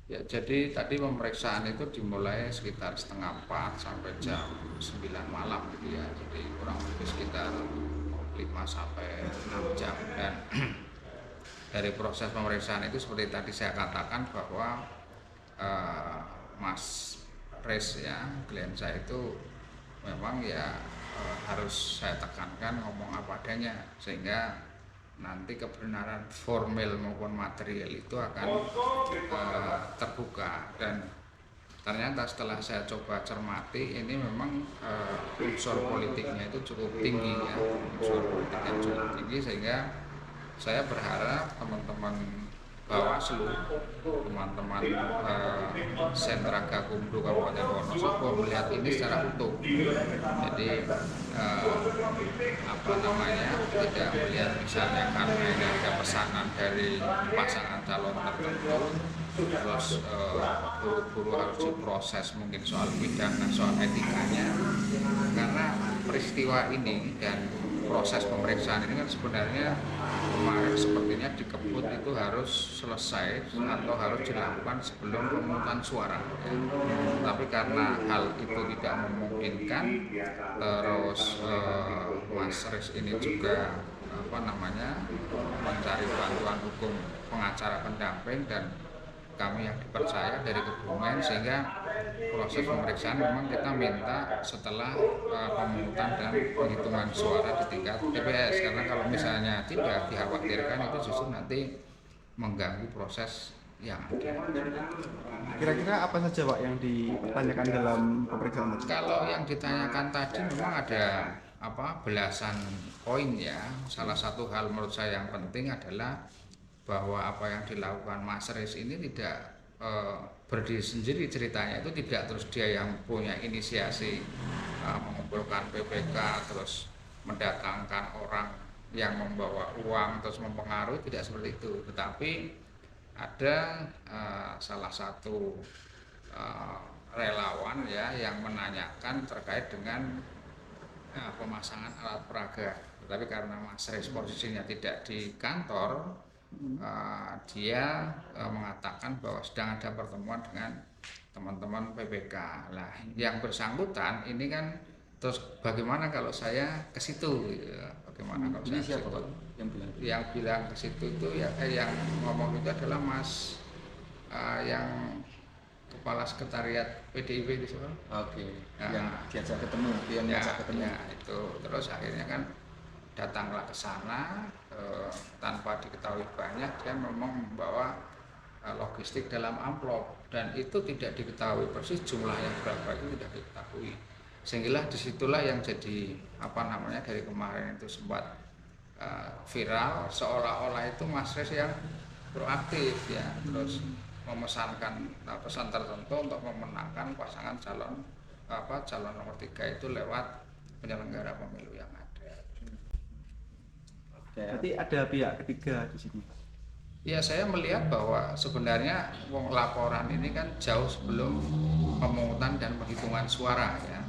Ya, jadi tadi pemeriksaan itu dimulai sekitar setengah 4 sampai jam 9 malam gitu ya. Jadi kurang lebih sekitar 5 sampai 6 jam. Dan dari proses pemeriksaan itu seperti tadi saya katakan bahwa eh, Mas Res ya, klien saya itu memang ya harus saya tekankan ngomong apa adanya, sehingga nanti kebenaran formal maupun material itu akan terbuka. Dan ternyata setelah saya coba cermati, ini memang unsur politiknya itu cukup tinggi ya, unsur politiknya cukup tinggi, sehingga saya berharap teman-teman Bawaslu, teman-teman Sentra Gakumdu Kabupaten Wonosobo melihat ini secara utuh. Jadi tidak melihat misalnya karena ini ada pesanan dari pasangan calon tertentu terus buru-buru harus diproses mungkin soal pidana, soal etikanya, karena peristiwa ini dan proses pemeriksaan ini kan sebenarnya kemarin sepertinya dikebut itu harus selesai atau harus dilakukan sebelum pemungutan suara ya. Tapi karena hal itu tidak memungkinkan, terus Mas Riz ini juga mencari bantuan hukum pengacara pendamping dan kami yang dipercaya dari Kebumen, sehingga proses pemeriksaan memang kita minta setelah pemungutan dan penghitungan suara di tingkat TPS, karena kalau misalnya tidak, dikhawatirkan itu justru nanti mengganggu proses yang ada. Kira-kira apa saja Pak yang ditanyakan dalam pemeriksaan tadi? Kalau yang ditanyakan tadi memang ada belasan poin ya. Salah satu hal menurut saya yang penting adalah bahwa apa yang dilakukan Mas Riz ini tidak berdiri sendiri ceritanya, itu tidak terus dia yang punya inisiasi mengumpulkan PPK terus mendatangkan orang yang membawa uang terus mempengaruhi, tidak seperti itu, tetapi ada salah satu relawan ya yang menanyakan terkait dengan pemasangan alat peraga. Tetapi karena Mas Riz posisinya tidak di kantor, dia mengatakan bahwa sedang ada pertemuan dengan teman-teman PPK. Nah, yang bersangkutan ini kan terus bagaimana kalau saya ke situ? Bagaimana kalau ini saya siapa Pak yang bilang ke situ itu ya yang ngomong itu adalah Mas yang kepala sekretariat PDIP di sana. Oke. Yang diajak ketemu, yang diajak ketemu. Ya, itu terus akhirnya kan datanglah ke sana tanpa diketahui banyak, dia memang membawa logistik dalam amplop dan itu tidak diketahui persis jumlahnya berapa, itu tidak diketahui, sehingga disitulah yang jadi dari kemarin itu sempat viral seolah-olah itu Mas Riz yang proaktif ya, terus memesankan pesan tertentu untuk memenangkan pasangan calon nomor 3 itu lewat penyelenggara pemilu yang ada. Berarti ada pihak ketiga di sini. Ya, saya melihat bahwa sebenarnya laporan ini kan jauh sebelum pemungutan dan penghitungan suara ya.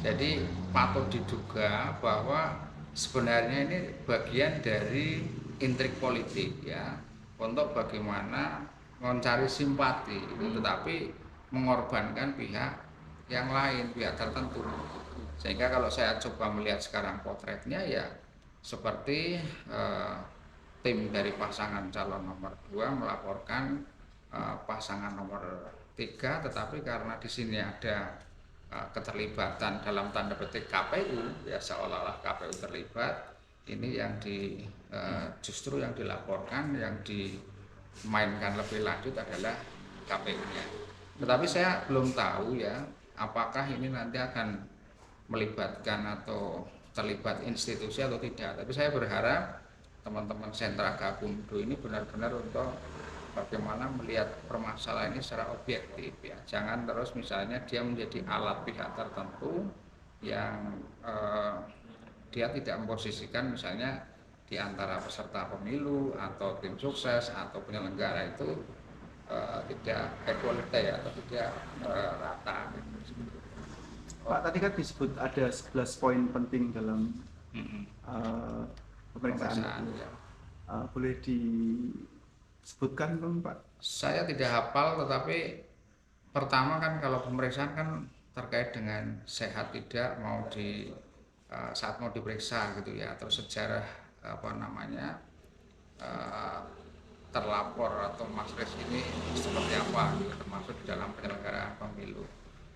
Jadi patut diduga bahwa sebenarnya ini bagian dari intrik politik ya, untuk bagaimana mencari simpati, tetapi mengorbankan pihak yang lain, pihak tertentu. Sehingga kalau saya coba melihat sekarang potretnya ya seperti tim dari pasangan calon nomor 2 melaporkan pasangan nomor 3, tetapi karena di sini ada keterlibatan dalam tanda petik KPU ya, seolah-olah KPU terlibat, ini yang justru yang dilaporkan, yang dimainkan lebih lanjut adalah KPU-nya. Tetapi saya belum tahu ya apakah ini nanti akan melibatkan atau terlibat institusi atau tidak. Tapi saya berharap teman-teman Sentra Gakumdu ini benar-benar untuk bagaimana melihat permasalahan ini secara objektif ya. Jangan terus misalnya dia menjadi alat pihak tertentu yang dia tidak memposisikan misalnya di antara peserta pemilu atau tim sukses atau penyelenggara itu tidak equality atau tidak rata. Pak, tadi kan disebut ada 11 poin penting dalam pemeriksaan. Ya. Boleh Sebutkan dong Pak. Saya tidak hafal, tetapi pertama kan kalau pemeriksaan kan terkait dengan sehat tidak mau saat mau diperiksa gitu ya, terus sejarah apa namanya eh, terlapor atau Mas Kris ini seperti apa gitu, termasuk di dalam penyelenggaraan pemilu.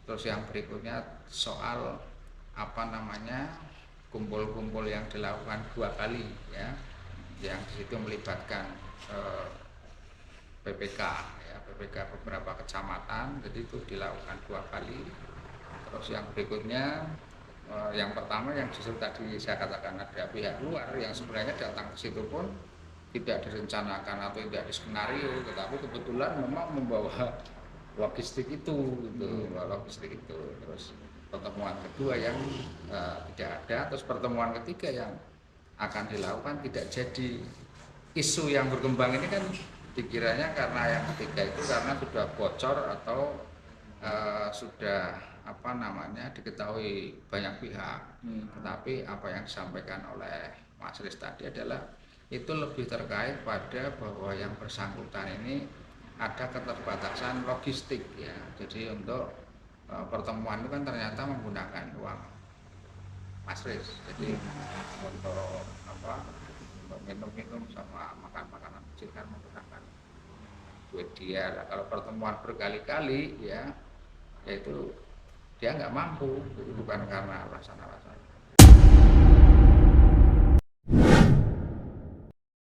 Terus yang berikutnya soal apa namanya kumpul-kumpul yang dilakukan 2 kali ya, yang di situ melibatkan PPK ya, PPK beberapa kecamatan, jadi itu dilakukan 2 kali. Terus yang berikutnya yang pertama yang justru tadi saya katakan ada pihak luar yang sebenarnya datang ke situ pun tidak direncanakan atau tidak diskenario, tetapi kebetulan memang membawa logistik itu gitu, logistik itu. Terus pertemuan kedua yang tidak ada, terus pertemuan ketiga yang akan dilakukan tidak jadi. Isu yang berkembang ini kan dikiranya karena yang ketiga itu karena sudah bocor atau sudah apa namanya diketahui banyak pihak. Tetapi apa yang disampaikan oleh Mas Riz tadi adalah itu lebih terkait pada bahwa yang bersangkutan ini ada keterbatasan logistik ya. Jadi untuk pertemuan itu kan ternyata menggunakan uang Mas Riz. Jadi untuk apa? Untuk minum-minum sama makan makanan kecil kan menggunakan duit dia. Nah, kalau pertemuan berkali-kali ya, yaitu dia nggak mampu, bukan karena alasan-alasan